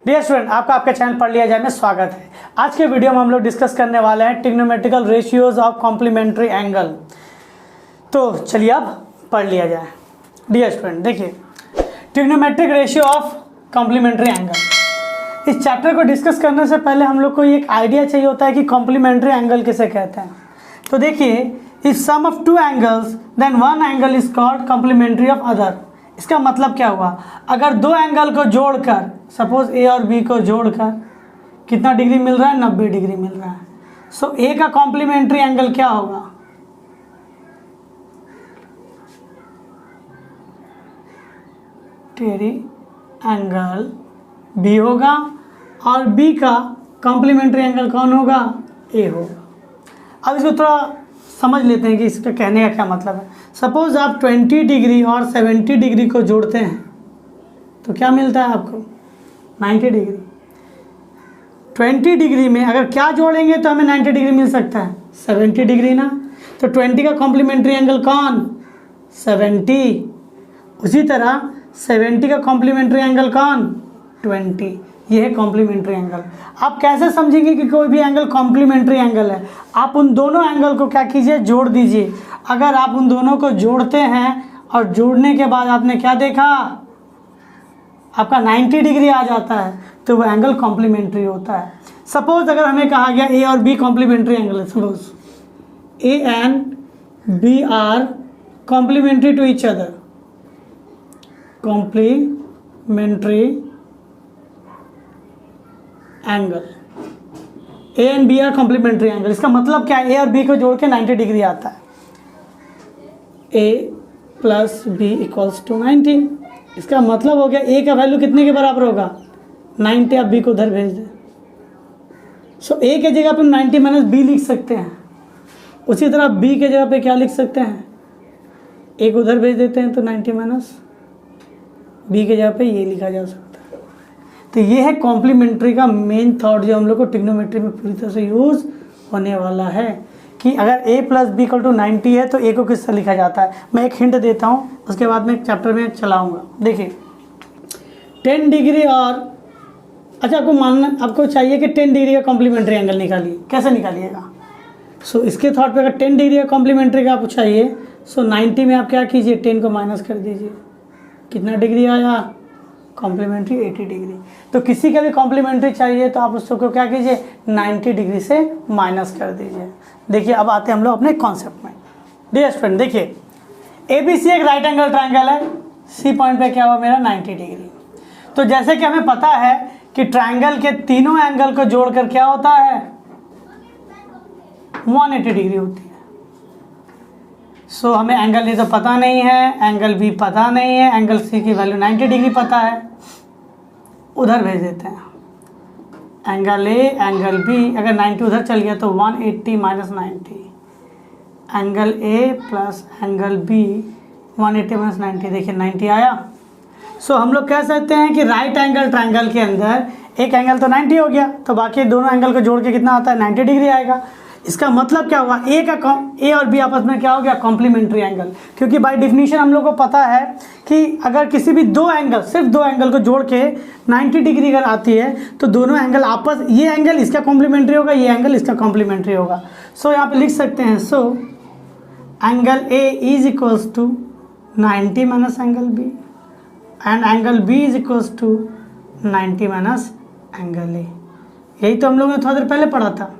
Dear student, आपका आपके channel पढ़ लिया जाए में स्वागत है। आज के वीडियो में हम लोग डिस्कस करने वाले हैं trigonometrical ratios of complementary angle. तो चलिए अब पढ़ लिया जाए। डियर स्टूडेंट देखिए, trigonometric ratio of complementary angle. इस चैप्टर को डिस्कस करने से पहले हम लोग को एक आइडिया चाहिए होता है कि कॉम्प्लीमेंट्री एंगल किसे कहते हैं। तो देखिए, if sum of two angles then one angle is called complementary of other. इसका मतलब क्या हुआ, अगर दो एंगल को जोड़कर, सपोज ए और बी को जोड़कर कितना डिग्री मिल रहा है, 90 डिग्री मिल रहा है। सो ए का कॉम्प्लीमेंट्री एंगल क्या होगा, टेरी एंगल बी होगा, और बी का कॉम्प्लीमेंट्री एंगल कौन होगा, ए होगा। अब इसको थोड़ा समझ लेते हैं कि इसका कहने का क्या मतलब है। सपोज आप 20 डिग्री और 70 डिग्री को जोड़ते हैं तो क्या मिलता है आपको, 90 डिग्री। 20 डिग्री में अगर क्या जोड़ेंगे तो हमें 90 डिग्री मिल सकता है, 70 डिग्री ना। तो 20 का कॉम्प्लीमेंट्री एंगल कौन, 70। उसी तरह 70 का कॉम्प्लीमेंट्री एंगल कौन, 20। ये है कॉम्प्लीमेंट्री एंगल। आप कैसे समझेंगे कि कोई भी एंगल कॉम्प्लीमेंट्री एंगल है, आप उन दोनों एंगल को क्या कीजिए, जोड़ दीजिए। अगर आप उन दोनों को जोड़ते हैं और जोड़ने के बाद आपने क्या देखा, आपका 90 डिग्री आ जाता है, तो वो एंगल कॉम्प्लीमेंट्री होता है। सपोज अगर हमें कहा गया ए और बी कॉम्प्लीमेंट्री एंगल है, suppose A and B are complementary to each other, complementary angle, A and B are complementary angle. इसका मतलब क्या है, ए और बी को जोड़ के 90 डिग्री आता है। ए प्लस बी इक्वल्स टू 90। इसका मतलब हो गया ए का वैल्यू कितने के बराबर होगा, 90। आप बी को उधर भेज दें। सो ए के जगह पे 90 माइनस बी लिख सकते हैं। उसी तरह बी के जगह पे क्या लिख सकते हैं, ए को उधर भेज देते हैं तो 90 माइनस बी के जगह पे ये लिखा जा सकता है। तो ये है कॉम्प्लीमेंट्री का मेन थॉट जो हम लोग को ट्रिग्नोमेट्री में पूरी तरह से यूज़ होने वाला है कि अगर a plus B equal to 90 है तो a को किस तरह लिखा जाता है। मैं एक हिंट देता हूँ, उसके बाद मैं चैप्टर में चलाऊँगा। देखिए 10 डिग्री और अच्छा, आपको चाहिए कि 10 डिग्री का कॉम्प्लीमेंट्री एंगल निकालिए। कैसे निकालिएगा, सो इसके थॉट पे अगर 10 डिग्री का कॉम्प्लीमेंट्री का आपको चाहिए, सो 90 में आप क्या कीजिए, 10 को माइनस कर दीजिए। कितना डिग्री आया, कॉम्प्लीमेंट्री 80 डिग्री। तो किसी का भी कॉम्प्लीमेंट्री चाहिए तो आप उसको क्या कीजिए, 90 डिग्री से माइनस कर दीजिए। देखिए अब आते हैं हम लोग अपने कॉन्सेप्ट में। डियर स्टूडेंट देखिए, ABC एक राइट एंगल ट्रायंगल है, C पॉइंट पे क्या हुआ मेरा 90 डिग्री। तो जैसे कि हमें पता है कि ट्रायंगल के तीनों एंगल को जोड़कर क्या होता है, 180 डिग्री होती है। सो हमें एंगल ए तो पता नहीं है, एंगल बी पता नहीं है, एंगल सी की वैल्यू 90 डिग्री पता है, उधर भेज देते हैं। एंगल ए एंगल बी, अगर 90 उधर चल गया तो 180 minus 90, angle A plus angle B 180 minus 90, देखिए 90 आया। सो हम लोग कह सकते हैं कि राइट एंगल ट्रायंगल के अंदर एक एंगल तो 90 हो गया, तो बाकी दोनों एंगल को जोड़ के कितना आता है, 90 डिग्री आएगा। इसका मतलब क्या हुआ, ए और बी आपस में क्या हो गया, कॉम्प्लीमेंट्री एंगल। क्योंकि बाय डिफिनीशन हम लोग को पता है कि अगर किसी भी दो एंगल, सिर्फ दो एंगल को जोड़ के 90 डिग्री अगर आती है तो दोनों एंगल आपस, ये एंगल इसका कॉम्प्लीमेंट्री होगा, ये एंगल इसका कॉम्प्लीमेंट्री होगा। सो यहाँ पे लिख सकते हैं, so angle A is equals to 90 minus angle B and angle B is equals to 90 minus angle A. यही तो हम लोगों ने थोड़ा देर पहले पढ़ा था,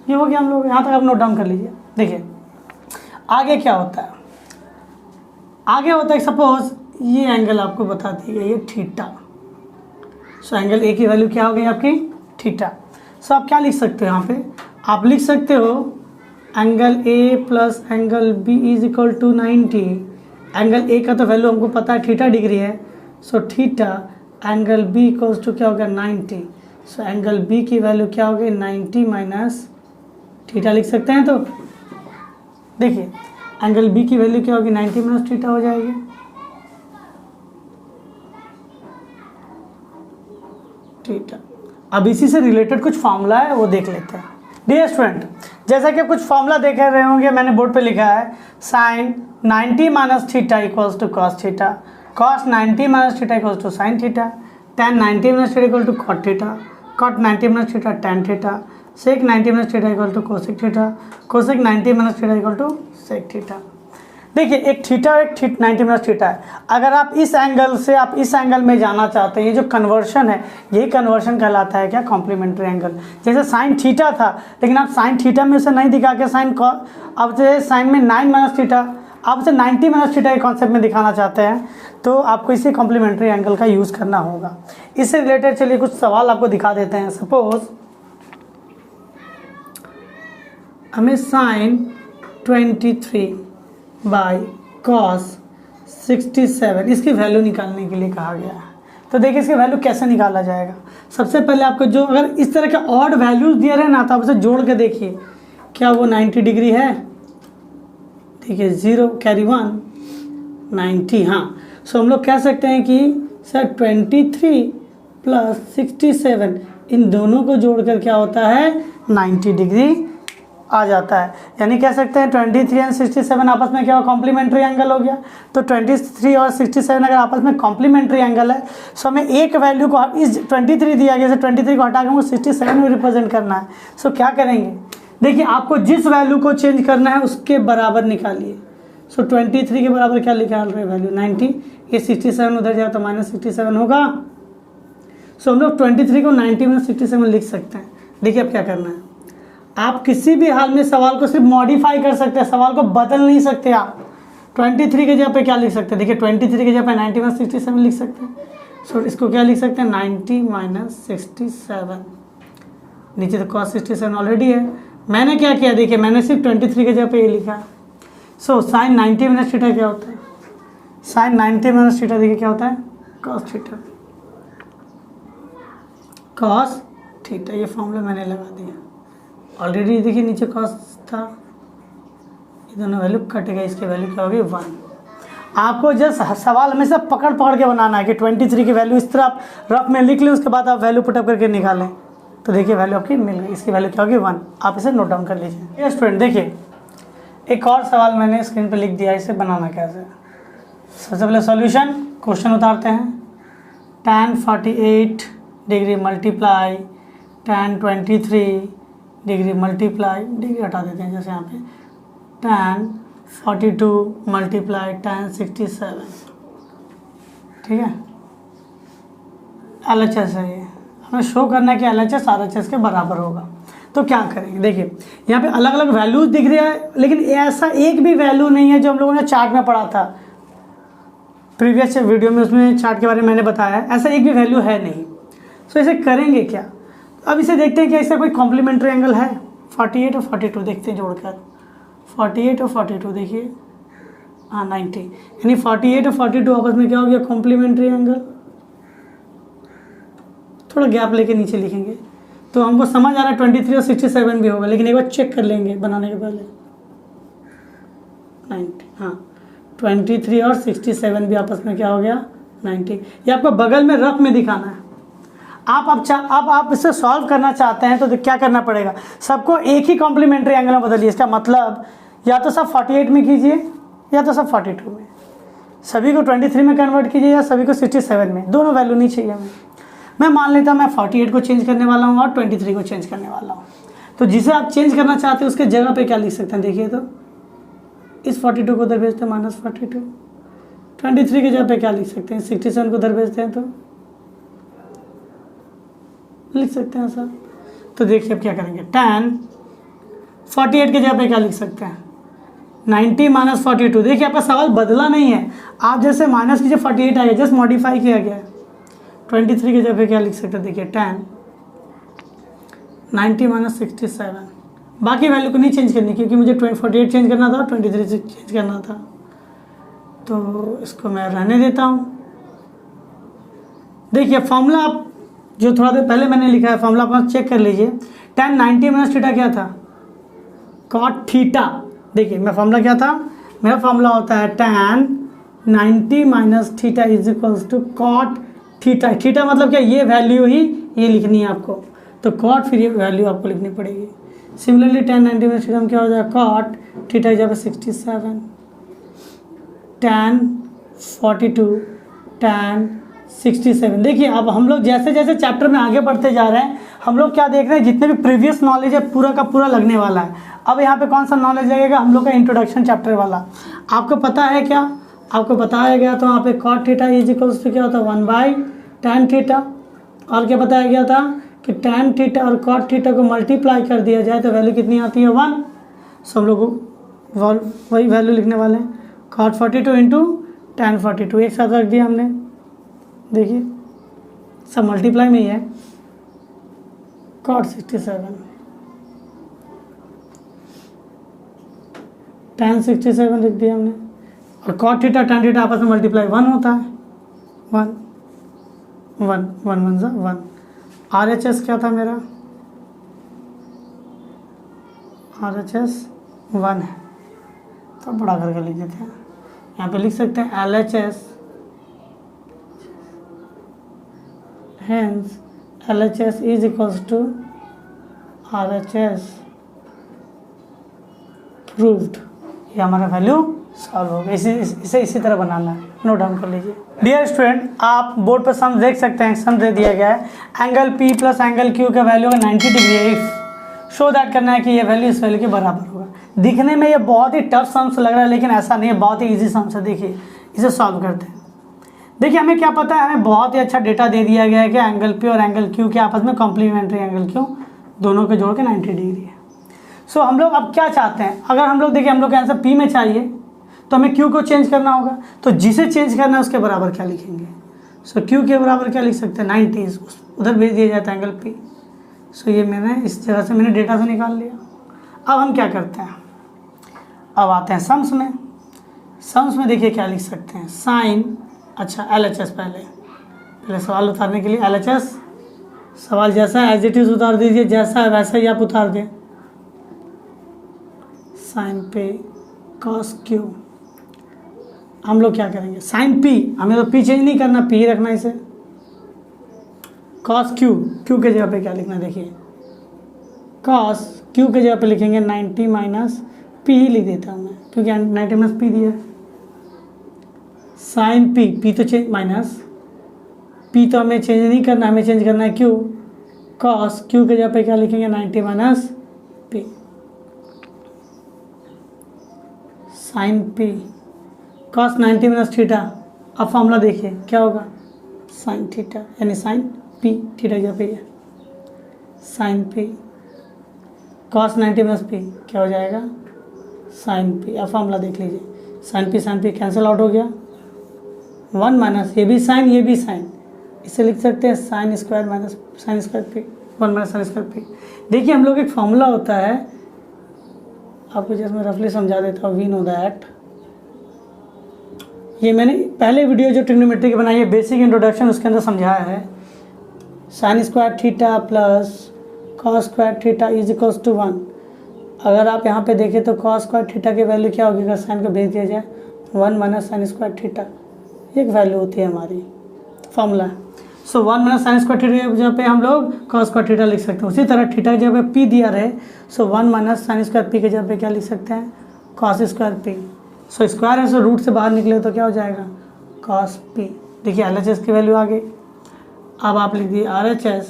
ये हो गया हम लोग। यहाँ तक आप नोट डाउन कर लीजिए। देखिए आगे क्या होता है, आगे होता है सपोज ये एंगल आपको बता दी गई है थीटा। सो एंगल ए की वैल्यू क्या हो गई आपकी, थीटा। सो आप क्या लिख सकते हो, यहाँ पे आप लिख सकते हो angle A plus angle B is equal to 90। Angle A का तो वैल्यू हमको पता है, थीटा डिग्री है। So theta angle B equals to क्या हो गया, 90। सो एंगल बी की वैल्यू क्या हो गई, 90 माइनस थीटा लिख सकते हैं। तो देखिए एंगल बी की वैल्यू क्या होगी, 90 माइनस थीटा हो जाएगी। थीटा। अब इसी से रिलेटेड कुछ फॉर्मूला है वो देख लेते हैं। डियर स्टूडेंट, जैसा कि आप कुछ फॉर्मूला देख रहे होंगे, मैंने बोर्ड पे लिखा है sine 90 minus theta equals to cos theta, cos 90 minus theta equals to sine theta. tan 90 minus theta equal to cot theta, cot 90 minus theta tan theta, sec 90 minus theta equal to cosec theta, cosec 90 minus theta equal to sec theta. देखिए एक theta और एक 90 minus theta है। अगर आप इस angle से आप इस एंगल में जाना चाहते हैं, ये जो कन्वर्शन है यही कन्वर्शन कहलाता है क्या, कॉम्प्लीमेंट्री एंगल। जैसे साइन थीटा था, लेकिन आप साइन थीटा में उसे नहीं दिखा के साइन, अब जैसे साइन में 9 माइनस थीटा, आप उसे 90 माइनस थीटा के कॉन्सेप्ट में दिखाना चाहते हैं, तो आपको इसी कॉम्प्लीमेंट्री एंगल का यूज़ करना होगा। इससे रिलेटेड चलिए कुछ सवाल आपको दिखा देते हैं। सपोज हमें साइन 23 बाई कॉस 67 इसकी वैल्यू निकालने के लिए कहा गया है। तो देखिए इसकी वैल्यू कैसे निकाला जाएगा। सबसे पहले आपको जो अगर इस तरह के ऑड वैल्यूज दिए रहे ना, तो आप उसे जोड़ के देखिए क्या वो 90 डिग्री है। देखिए 0 कैरी 1 90, हाँ। सो हम लोग कह सकते हैं कि सर 23 प्लस 67 इन दोनों को जोड़कर क्या होता है, 90 डिग्री आ जाता है। यानी कह सकते हैं 23 और 67 आपस में क्या हो, कॉम्प्लीमेंट्री एंगल हो गया। तो 23 और 67 अगर आपस में कॉम्प्लीमेंट्री एंगल है, सो हमें एक वैल्यू को इस 23 दिया गया, 23 को हटा के हमको 67 में रिप्रेजेंट करना है। सो क्या करेंगे, देखिए आपको जिस वैल्यू को चेंज करना है उसके बराबर निकालिए। सो 23 के बराबर क्या निकाल रहे हैं, वैल्यू 90। ये 67 उधर जाए तो -67 होगा। सो हम लोग 23 को 90 में 67 लिख सकते हैं। देखिए अब क्या करना है, आप किसी भी हाल में सवाल को सिर्फ मॉडिफाई कर सकते हैं, सवाल को बदल नहीं सकते। आप 23 के जगह पे क्या लिख सकते हैं, देखिए 23 के जगह पे 90 माइनस 67 लिख सकते हैं। सो इसको क्या लिख सकते हैं, 90 माइनस 67। नीचे तो cos 67 ऑलरेडी है। मैंने क्या किया, देखिए मैंने सिर्फ 23 के जगह पे ये लिखा। सो साइन 90 माइनस थीटा क्या होता है, साइन 90 माइनस थीटा देखिए क्या होता है, cos थीटा, cos थीटा। ये फॉर्मूला मैंने लगा दिया ऑलरेडी। देखिए नीचे cos था, ये दोनों वैल्यू कट गए, इसकी वैल्यू क्या होगी 1। आपको जस्ट सवाल हमेशा पकड़ पकड़ के बनाना है कि 23 की वैल्यू इस तरह आप रफ में लिख लें, उसके बाद आप वैल्यू पुटअप करके निकालें। तो देखिए वैल्यू आपकी मिल गई, इसकी वैल्यू क्या होगी 1। आप इसे नोट डाउन कर लीजिए। ये स्टूडेंट देखिए एक और सवाल मैंने स्क्रीन पर लिख दिया, इसे बनाना कैसे। सबसे पहले सॉल्यूशन, क्वेश्चन उतारते हैं। tan 48 degree multiply tan 23 degree multiply, degree हटा देते हैं जैसे यहाँ पे, tan 42 मल्टीप्लाई tan 67, ठीक है। LHS है ये, हमें शो करना है कि LHS RHS के बराबर होगा। तो क्या करेंगे, देखिए यहाँ पे अलग अलग वैल्यूज दिख रही है, लेकिन ऐसा एक भी वैल्यू नहीं है जो हम लोगों ने चार्ट में पढ़ा था प्रीवियस वीडियो में, उसमें चार्ट के बारे में मैंने बताया है, ऐसा एक भी वैल्यू है नहीं। तो इसे करेंगे क्या, अब इसे देखते हैं कि इसका कोई कॉम्प्लीमेंट्री एंगल है। 48 और 42 देखते हैं जोड़कर, 48 और 42 देखिए, हाँ 90, यानी 48 और 42 आपस में क्या हो गया, कॉम्प्लीमेंट्री एंगल। थोड़ा गैप लेके नीचे लिखेंगे तो हमको समझ आ रहा है 23 और 67 भी होगा, लेकिन एक बार चेक कर लेंगे बनाने के पहले। 90, हाँ 23 और 67 भी आपस में क्या हो गया, 90। ये आपको बगल में रफ में दिखाना है। आप इसे सॉल्व करना चाहते हैं तो क्या करना पड़ेगा, सबको एक ही कॉम्प्लीमेंट्री एंगल में बदलिए। इसका मतलब या तो सब 48 में कीजिए या तो सब 42 में, सभी को 23 में कन्वर्ट कीजिए या सभी को 67 में, दोनों वैल्यू नहीं चाहिए हमें। मैं मान लेता हूँ मैं 48 को चेंज करने वाला हूँ और 23 को चेंज करने वाला हूँ। तो जिसे आप चेंज करना चाहते हैं उसके जगह पे क्या लिख सकते हैं, देखिए तो इस 42 को उधर भेजते हैं -42, 23 की जगह पे क्या लिख सकते हैं, 67 को उधर भेजते हैं तो लिख सकते हैं ऐसा। तो देखिए अब क्या करेंगे, tan 48 की जगह पे क्या लिख सकते हैं, 90 माइनस 42। देखिए आपका सवाल बदला नहीं है, आप जैसे माइनस कीजिए 48 आ गया, जस्ट मॉडिफाई किया गया है। 23 की जगह पे क्या लिख सकते हैं, देखिए tan 90 माइनस 67। बाकी वैल्यू को नहीं चेंज करनी क्योंकि मुझे 48 चेंज करना था, 23 चेंज करना था, तो इसको मैं रहने देता हूँ। देखिए फॉर्मूला आप जो थोड़ा देर पहले मैंने लिखा है फॉर्मूला आप चेक कर लीजिए। tan 90 माइनस थीटा क्या था, cot थीटा। देखिए मेरा फॉर्मूला क्या था, मेरा फॉर्मूला होता है tan 90 minus theta is equals to cot theta. Theta मतलब क्या, ये वैल्यू ही ये लिखनी है आपको, तो cot फिर ये वैल्यू आपको लिखनी पड़ेगी। सिमिलरली tan 90 माइनस थीटा में क्या हो जाएगा, cot theta is equal 67, tan 42 tan 67। देखिए अब हम लोग जैसे जैसे चैप्टर में आगे बढ़ते जा रहे हैं हम लोग क्या देख रहे हैं, जितने भी प्रीवियस नॉलेज है पूरा का पूरा लगने वाला है। अब यहाँ पे कौन सा नॉलेज लगेगा, हम लोग का इंट्रोडक्शन चैप्टर वाला। आपको पता है क्या, आपको बताया गया तो वहाँ पे cot theta is equals to क्या होता है 1/tan थीटा, और क्या बताया गया था कि tan थीटा और cot थीटा को मल्टीप्लाई कर दिया जाए तो वैल्यू कितनी आती है 1। सो हम लोग वही वैल्यू लिखने वाले हैं, cot 42 इंटू tan 42 एक साथ रख दिया हमने। देखिए सब मल्टीप्लाई में ही है, cot 67 tan 67 लिख दिया हमने, और cot थीटा tan थीटा आपस में मल्टीप्लाई 1 होता है, 1 1 1 1 1। RHS क्या था मेरा, RHS 1 है, तो बड़ा करके लिख देते हैं। यहाँ पे लिख सकते हैं LHS, hence LHS is equals to RHS proved। ये हमारा वैल्यू सॉल्व होगा। इसे इसी तरह बनाना है, नोट डाउन कर लीजिए। डियर स्टूडेंट, आप बोर्ड पर सम देख सकते हैं, सम दे दिया गया है, angle P plus angle Q का वैल्यू होगा 90 डिग्री है। इफ शो दैट करना है कि ये वैल्यू इस वैल्यू के बराबर होगा। दिखने में ये बहुत ही टफ सम्स लग रहा है लेकिन ऐसा नहीं है, बहुत ही ईजी सम्स है। देखिए इसे सॉल्व करते हैं। देखिए हमें क्या पता है, हमें बहुत ही अच्छा डेटा दे दिया गया है कि एंगल P और एंगल Q के आपस में कॉम्प्लीमेंट्री एंगल Q दोनों के जोड़ के 90 डिग्री है। सो हम लोग अब क्या चाहते हैं, अगर हम लोग देखिए हम लोग का आंसर P में चाहिए तो हमें Q को चेंज करना होगा, तो जिसे चेंज करना है उसके बराबर क्या लिखेंगे। सो Q के बराबर क्या लिख सकते हैं 90, उधर भेज दिया जाता है एंगल P। सो ये मैंने इस जगह से मैंने डेटा से निकाल लिया। अब हम क्या करते हैं, अब आते हैं सम्स में। सम्स में देखिए क्या लिख सकते हैं, साइन, अच्छा LHS पहले सवाल उतारने के लिए LHS सवाल जैसा एज इट इज उतार दीजिए, जैसा है वैसा ही आप उतार दें। साइन पे कॉस Q, हम लोग क्या करेंगे, साइन P हमें तो P चेंज नहीं करना, P रखना इसे। कॉस Q, Q के जगह पे क्या लिखना, देखिए कॉस Q के जगह पे लिखेंगे 90 माइनस P ही लिख देता हूँ मैं, क्योंकि 90 माइनस P दिया है। साइन P तो चेंज माइनस P तो हमें चेंज नहीं करना, हमें चेंज करना है Q। कॉस Q के जगह पे क्या लिखेंगे 90 minus P। Sine P cos 90 minus theta, अब फॉर्मूला देखिए क्या होगा, साइन थीटा यानी साइन P, थीटा जगह पे है sine P, cos 90 minus P क्या हो जाएगा साइन P। अब फॉर्मूला देख लीजिए, साइन P कैंसिल आउट हो गया, 1 माइनस ये भी साइन, इसे लिख सकते हैं sine square minus sine square P, 1 minus sine square P। देखिए हम लोग एक फॉर्मूला होता है, आपको जैसे मैं रफली समझा देता हूँ, वी नो दैट, ये मैंने पहले वीडियो जो ट्रिग्नोमेट्री की बनाई है बेसिक इंट्रोडक्शन उसके अंदर समझाया है। Sine square theta plus cos square theta is equals to 1। अगर आप यहाँ पे देखें तो कॉस स्क्वायर थीटा की वैल्यू क्या होगी, अगर साइन को भेज दिया जाए 1 माइनस साइन स्क्वायर थीटा, एक वैल्यू होती है हमारी formula. So 1 minus sine square theta की जगह पे हम लोग कॉस स्क्वायर थीटा लिख सकते हैं। उसी तरह थीटा की जगह पे P दिया रहे, सो 1 माइनस साइन स्क्वायर P की जगह पे क्या लिख सकते हैं cos square P। So square है, सो रूट से बाहर निकले तो क्या हो जाएगा कॉस P। देखिए LHS की वैल्यू आ गई। अब आप लिख दिए RHS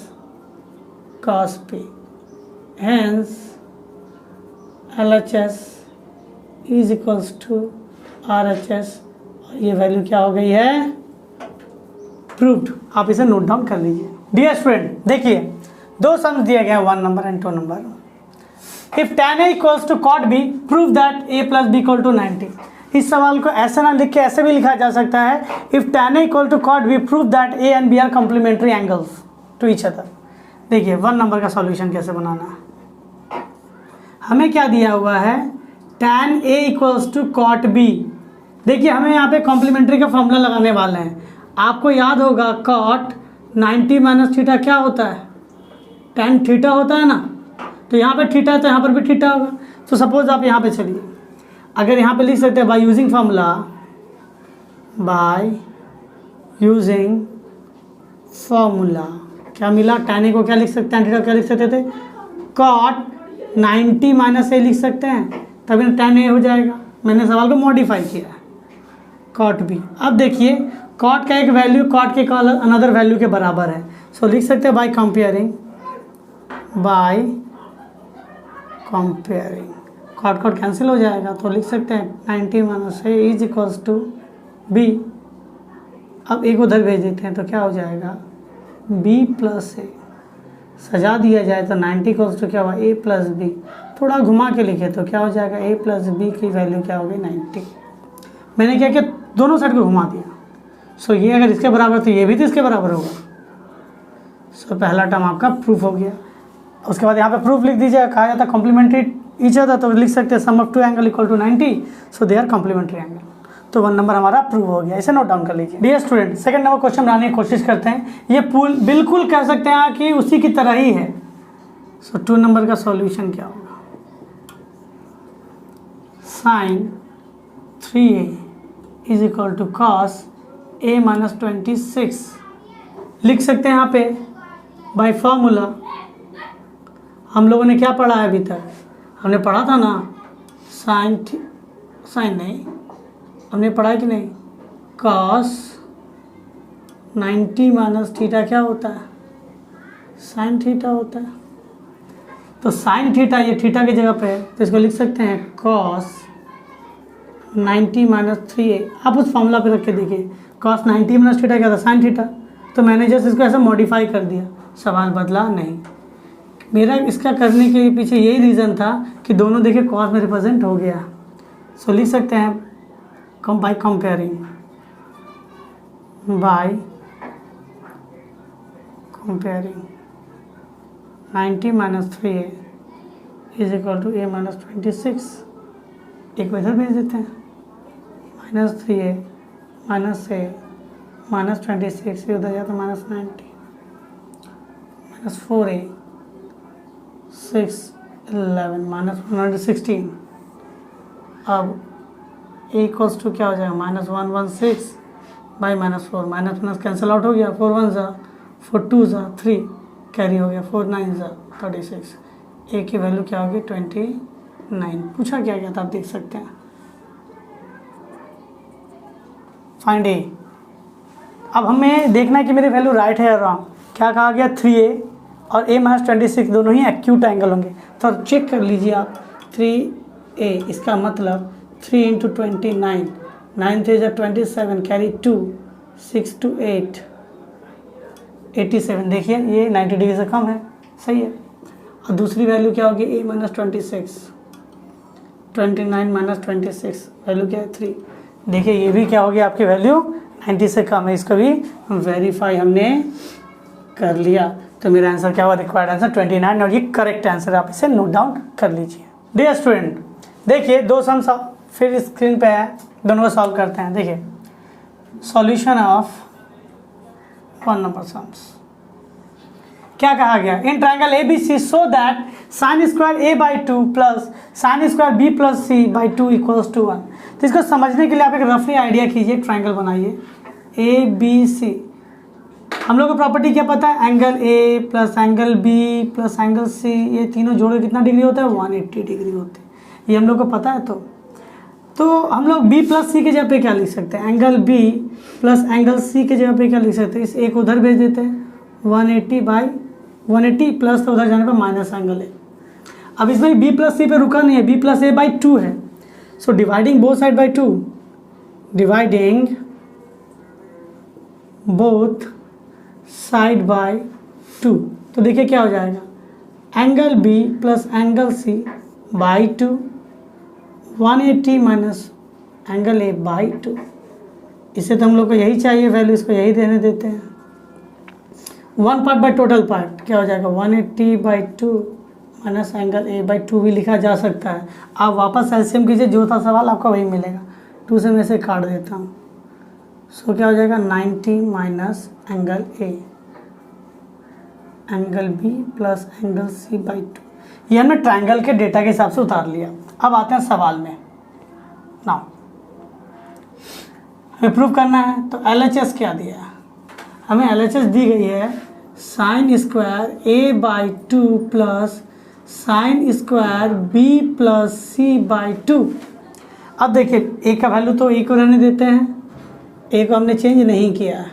cos P, hence LHS is equals to RHS, और ये वैल्यू क्या हो गई है प्रूव्ड। आप इसे नोट डाउन कर लीजिए। डियर स्टूडेंट देखिए दो सम्स दिए गए हैं, 1 number and 2 number. If tan A equals to cot B prove that A plus B equal to 90। इस सवाल को ऐसे ना लिख के ऐसे भी लिखा जा सकता है, if tan A equal to cot B prove that A and B are complementary angles to each other. देखिए 1 नंबर का सॉल्यूशन कैसे बनाना है, हमें क्या दिया हुआ है tan A equals to cot B। देखिए हमें यहाँ पे कॉम्प्लीमेंट्री का फॉर्मूला लगाने वाले हैं। आपको याद होगा cot 90 माइनस थीटा क्या होता है tan थीटा होता है ना, तो यहाँ पे थीटा है तो यहाँ पर भी थीटा होगा। तो सपोज आप यहाँ पे चलिए, अगर यहाँ पे लिख सकते हैं by using formula, by using formula क्या मिला, tan A को क्या लिख सकते हैं, थीटा क्या लिख सकते थे cot 90 माइनस A लिख सकते हैं, तभी tan A हो जाएगा। मैंने सवाल को मॉडिफाई किया है cot B। अब देखिए कॉट का एक वैल्यू कॉट के अनदर वैल्यू के बराबर है। सो लिख सकते हैं by comparing cot cot cancel हो जाएगा, तो लिख सकते हैं 90 minus A is equals to B. अब एक उधर भेज देते हैं तो क्या हो जाएगा बी प्लस ए, सजा दिया जाए तो 90 इक्वल्स टू क्या हुआ ए प्लस बी। थोड़ा घुमा के लिखे तो क्या हो जाएगा ए प्लस बी की वैल्यू क्या होगी 90। मैंने क्या किया दोनों साइड को घुमा दिया। सो ये अगर इसके बराबर तो ये भी तो इसके बराबर होगा। सो पहला टर्म आपका प्रूफ हो गया। उसके बाद यहाँ पे प्रूफ लिख दीजिए, कहा जाता है कॉम्प्लीमेंट्री ईच अदर, तो लिख सकते हैं sum of two angle equal to 90, so they are complementary angle. तो 1 नंबर हमारा प्रूव हो गया, इसे नोट डाउन कर लीजिए। Dear student, second number question बनाने की कोशिश करते हैं। ये पूल बिल्कुल कह सकते हैं कि उसी की तरह ही है। सो 2 नंबर का सॉल्यूशन क्या होगा, sine 3a is equal to cos a minus 26। लिख सकते हैं यहाँ पे बाय फॉर्मूला। हम लोगों ने क्या पढ़ा है अभी तक, हमने पढ़ा था ना साइन नहीं, हमने पढ़ा है कि नहीं, कॉस 90 माइनस थीटा क्या होता है, साइन थीटा होता है। तो साइन थीटा ये थीटा की जगह पे है, तो इसको लिख सकते हैं कॉस 90 माइनस 3a। आप उस फॉर्मूला पे रख के देखिए, कॉस 90 माइनस थीटा क्या था, साइन थीटा। तो मैंने जस्ट इसको ऐसा मॉडिफाई कर दिया, सवाल बदला नहीं। मेरा इसका करने के पीछे यही रीज़न था कि दोनों देखिए कॉस में रिप्रेजेंट हो गया। सो लिख सकते हैं by comparing 90 minus 3a is equal to a minus 26। एक इधर भेज देते हैं, minus 3a minus a minus 26, ये उधर जाता माइनस 90 माइनस 4a 6 11 माइनस 116। अब a इक्वल्स टू क्या हो जाएगा minus 116 by minus 4, minus minus cancel out हो गया, 4 1 ज़ा 4 2 ज़ा 3 कैरी हो गया, 4 9 ज़ा 36। a की वैल्यू क्या होगी 29। पूछा क्या गया था आप देख सकते हैं, फाइंड a। अब हमें देखना है कि मेरी वैल्यू राइट है या रॉन्ग। क्या कहा गया 3a और a माइनस 26 दोनों ही एक्यूट एंगल होंगे, तो चेक कर लीजिए आप 3a, इसका मतलब 3 इंटू 29, 9 3 27 कैरी 2 6 2 8 87। देखिए ये 90 डिग्री से कम है, सही है। और दूसरी वैल्यू क्या होगी a माइनस 26, 29 माइनस 26 वैल्यू क्या है 3। देखिए ये भी क्या होगी आपकी वैल्यू 90 से कम है, इसको भी वेरीफाई हमने कर लिया। तो मेरा आंसर क्या हुआ, रिक्वायर्ड आंसर 29, और ये करेक्ट आंसर, आप इसे नोट डाउन कर लीजिए। डियर स्टूडेंट, देखिए दो सम्स फिर स्क्रीन पे है, दोनों को सॉल्व करते हैं। देखिए सॉल्यूशन ऑफ 1 नंबर सम्स। क्या कहा गया, in triangle A B C so that sine square a by 2 plus sine square b plus C by 2 equals to 1। तो इसको समझने के लिए आप एक रफली आइडिया कीजिए, ट्राइंगल बनाइए ए बी सी। हम लोग को प्रॉपर्टी क्या पता है, angle a plus angle b plus angle c, ये तीनों जोड़े कितना डिग्री होता है 180 डिग्री होते हैं, ये हम लोग को पता है। तो हम लोग b प्लस सी के जगह पे क्या लिख सकते हैं, angle b plus angle c के जगह पे क्या लिख सकते हैं, इस एक उधर भेज देते हैं 180 बाई 180 प्लस, तो उधर जाने पर माइनस एंगल है। अब इसमें b प्लस सी पे रुका नहीं है, b प्लस ए बाई 2 है। So dividing both side by 2, dividing both side by 2, तो देखिए क्या हो जाएगा, angle b plus angle c by 2, 180 minus angle a by 2। इससे तो हम लोग को यही चाहिए वैल्यू, इसको यही देने देते हैं। 1 पार्ट बाई टोटल पार्ट क्या हो जाएगा 180 by 2 minus angle a by 2 भी लिखा जा सकता है। आप वापस एलसीएम कीजिए, जो था सवाल आपका वही मिलेगा। 2 से मैं से काट देता हूँ, सो क्या हो जाएगा 90 minus angle a angle b plus angle c by 2। ये हमने ट्रायंगल के डेटा के हिसाब से उतार लिया। अब आते हैं सवाल में। नाउ हमें प्रूव करना है, तो LHS क्या दिया है, हमें LHS दी गई है sine square a by 2 plus sine square b plus c by 2। अब देखिए a का वैल्यू तो a को रहने देते हैं, ए को हमने चेंज नहीं किया है,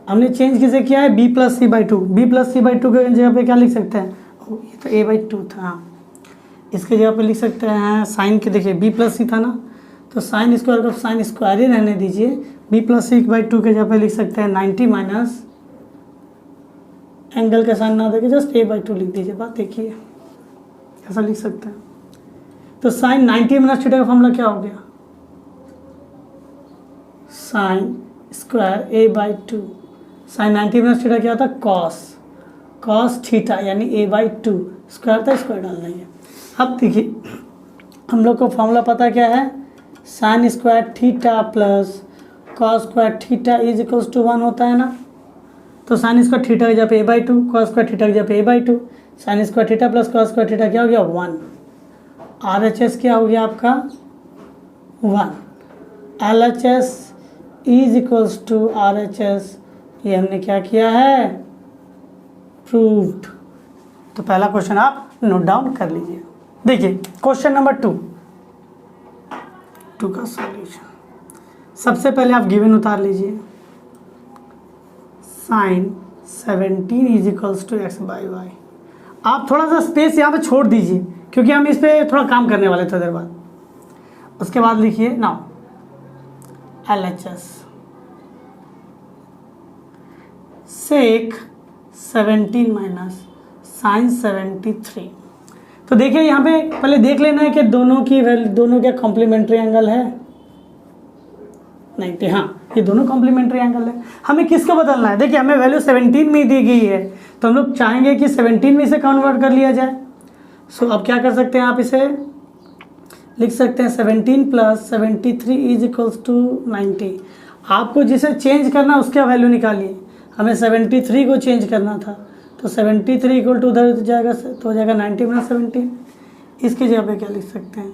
हमने चेंज किसे किया है, B plus C by two. B plus C by two के जगह पे क्या लिख सकते हैं, ये तो ए बाई टू था, हाँ इसके जगह पे लिख सकते हैं साइन के, देखिए बी प्लस सी था ना, तो साइन स्क्वायर को साइन स्क्वायर ही रहने दीजिए, B plus C by two के जगह पे लिख सकते हैं 90 माइनस एंगल का साइन ना देके जस्ट ए बाई टू लिख दीजिए। बात देखिए ऐसा लिख सकते हैं। तो साइन 90 माइनस थीटा का फॉर्मूला क्या हो गया, sine square A by two, sine 90 minus theta क्या था, कॉस थीटा यानी ए बाई टू, स्क्वायर था स्क्वायर डालना है। अब देखिए हम लोग को फॉर्मूला पता क्या है, sine square theta plus cos square theta is equals to 1 होता है ना। तो साइन स्क्वायर थीटा की जगह पे a by two, cos square theta की जगह पे a by two, sine square theta plus cos square theta क्या हो गया 1, RHS क्या हो गया आपका 1, LHS is equals to RHS, ये हमने क्या किया है, प्रूव्ड। तो पहला क्वेश्चन आप नोट डाउन कर लीजिए। देखिए क्वेश्चन नंबर 2 का सॉल्यूशन, सबसे पहले आप गिवन उतार लीजिए, sine 17 is equals to X by Y. आप थोड़ा सा स्पेस यहाँ पे छोड़ दीजिए क्योंकि हम इस पर थोड़ा काम करने वाले थे देर बाद। उसके बाद लिखिए नाउ LHS सेक 17 माइनस साइन 73। तो देखिए यहाँ पे पहले देख लेना है कि दोनों की वैल्यू, दोनों क्या कॉम्प्लीमेंट्री एंगल है, 90, हाँ ये दोनों कॉम्प्लीमेंट्री एंगल है। हमें किसको बदलना है, देखिए हमें वैल्यू 17 में दी गई है तो हम लोग चाहेंगे कि 17 में इसे कन्वर्ट कर लिया जाए। सो अब क्या कर सकते हैं, आप इसे लिख सकते हैं 17 प्लस 73 इज इक्वल्स टू 90। आपको जिसे चेंज करना उसका वैल्यू निकालिए, हमें 73 को चेंज करना था तो 73 इक्वल टू उधर जाएगा तो हो जाएगा 90 माइनस 17। इसकी जगह पे क्या लिख सकते हैं,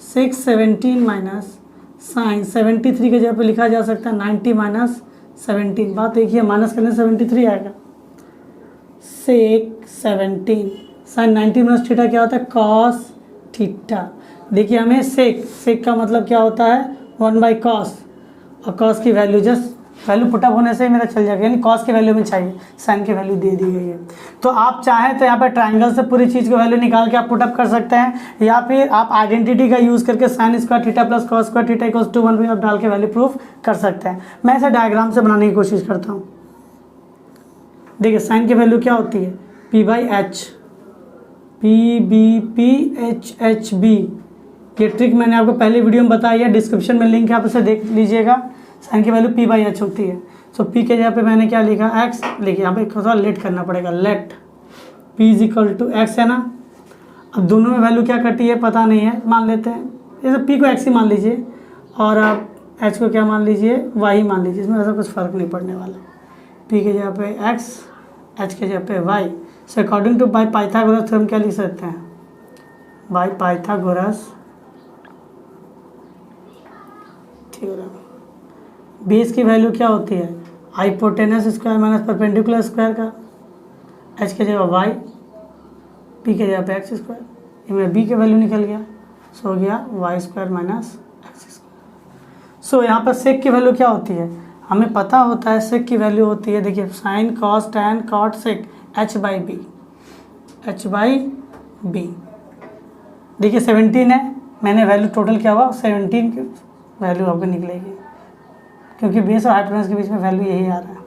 617 माइनस साइन 73 के जगह पे लिखा जा सकता है 90 माइनस 17। बात देखिए माइनस करने 73 आएगा, सेक 17 साइन 90 माइनस थीटा क्या होता है, कॉस थीटा। देखिए हमें सेक का मतलब क्या होता है 1 बाई कॉस, और कॉस की वैल्यू जस्ट वैल्यू पुटअप होने से ही मेरा चल जाएगा, यानी कॉस की वैल्यू में चाहिए, साइन की वैल्यू दे दी गई है। तो आप चाहें तो यहाँ पे ट्राइंगल से पूरी चीज़ की वैल्यू निकाल के आप पुटअप कर सकते हैं, या फिर आप आइडेंटिटी का यूज़ करके sine square theta plus cos square theta equals to 1 भी आप डाल के वैल्यू प्रूफ कर सकते हैं। मैं इसे डायग्राम से बनाने की कोशिश करता हूँ। देखिए साइन की वैल्यू क्या होती है, P बाई एच, PBPHHB। ये ट्रिक मैंने आपको पहले वीडियो में बताई है, डिस्क्रिप्शन में लिंक है, आप उसे देख लीजिएगा। साइन की वैल्यू P बाई एच होती है। सो P के जगह पे मैंने क्या लिखा, x लिखिए, यहाँ पे थोड़ा लेट करना पड़ेगा, let P is equal to X है ना। अब दोनों में वैल्यू क्या कटी है पता नहीं है, मान लेते हैं जैसे P को x ही मान लीजिए और आप h को क्या मान लीजिए, y ही मान लीजिए, इसमें ऐसा कुछ फ़र्क नहीं पड़ने वाला। P के जगह पे x, h के जगह पे y। So according to by Pythagoras theorem क्या लिख सकते हैं, बाय पाइथागोरस थ्योरम बेस की वैल्यू क्या होती है, hypotenuse square minus perpendicular square का, h के जगह y, p के जगह पे एक्स स्क्वायर, इनमें b की वैल्यू निकल गया, सो हो गया y square minus x square. So यहाँ पर सेक की वैल्यू क्या होती है, हमें पता होता है सेक की वैल्यू होती है, देखिए sine cos tan cot sec h by B, देखिए 17 है, मैंने वैल्यू टोटल क्या हुआ 17 की वैल्यू आपको निकलेगी, क्योंकि बेस और हाइपोटेनस के बीच में वैल्यू यही आ रहा है।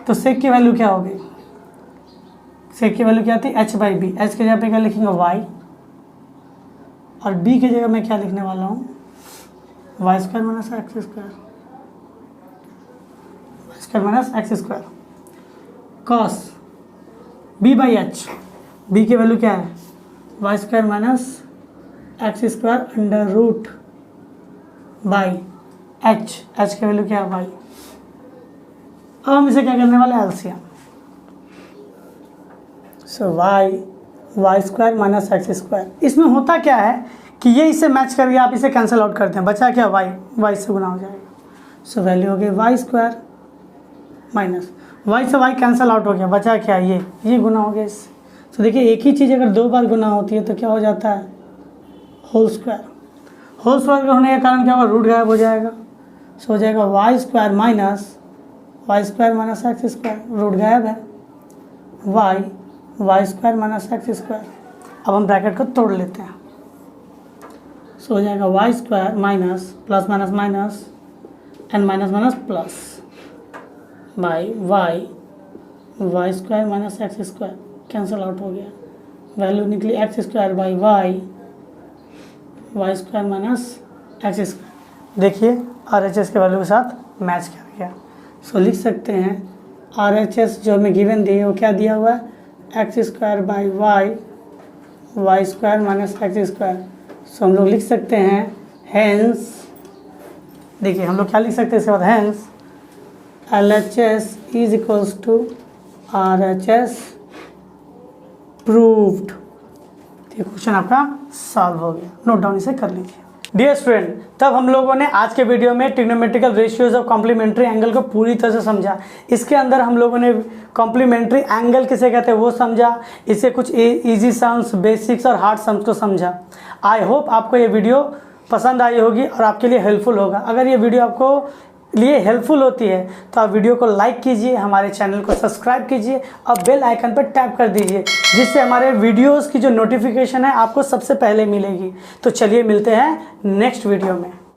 तो सेक की वैल्यू क्या होगी, सेक की वैल्यू क्या थी h बाई बी, एच के जगह पे क्या लिखेंगे y, और b की जगह मैं क्या लिखने वाला हूँ y square minus x square, y square minus x square, cos b by h, b की वैल्यू क्या है Y square minus x square under root by h, h की वैल्यू क्या है y। अब हम इसे क्या करने वाले LCM, so y square minus x square. इसमें होता क्या है कि ये इससे मैच करके आप इसे कैंसिल आउट करते हैं, बचा क्या वाई से गुना हो जाएगा, सो वैल्यू हो गई वाई स्क्वायर माइनस वाई से वाई कैंसिल आउट हो गया, बचा क्या ये गुना हो गया इससे। तो देखिए एक ही चीज़ अगर दो बार गुना होती है तो क्या हो जाता है होल स्क्वायर, होल स्क्वायर होने के कारण क्या होगा रूट गायब हो जाएगा, सो हो जाएगा Y square minus x square, root गायब है, Y square minus x square. अब हम ब्रैकेट को तोड़ लेते हैं, सो हो जाएगा Y square minus plus minus minus and minus minus plus by Y square minus x square, cancel out हो गया, वैल्यू निकली X square by Y square minus x square. देखिए RHS के वैल्यू के साथ मैच कर गया। सो लिख सकते हैं RHS जो हमें गिवन दी है वो क्या दिया हुआ है, x square by Y square minus x square. So हम लोग लिख सकते हैं हेंस, देखिए हम लोग क्या लिख सकते हैं इसके बाद, hence LHS is equals to RHS proved. ये क्वेश्चन आपका सॉल्व हो गया, नोट डाउन इसे कर लीजिए। डियर स्टूडेंट, तब हम लोगों ने आज के वीडियो में trigonometrical ratios of complementary angle को पूरी तरह से समझा। इसके अंदर हम लोगों ने कॉम्प्लीमेंट्री एंगल किसे कहते हैं वो समझा, इससे कुछ इजी सम्स, बेसिक्स और हार्ड सम्स को समझा। आई होप आपको ये वीडियो पसंद आई होगी और आपके लिए हेल्पफुल होगा। अगर ये वीडियो आपको लिए हेल्पफुल होती है तो आप वीडियो को लाइक कीजिए, हमारे चैनल को सब्सक्राइब कीजिए और बेल आइकन पर टैप कर दीजिए, जिससे हमारे वीडियोस की जो नोटिफिकेशन है आपको सबसे पहले मिलेगी। तो चलिए मिलते हैं नेक्स्ट वीडियो में।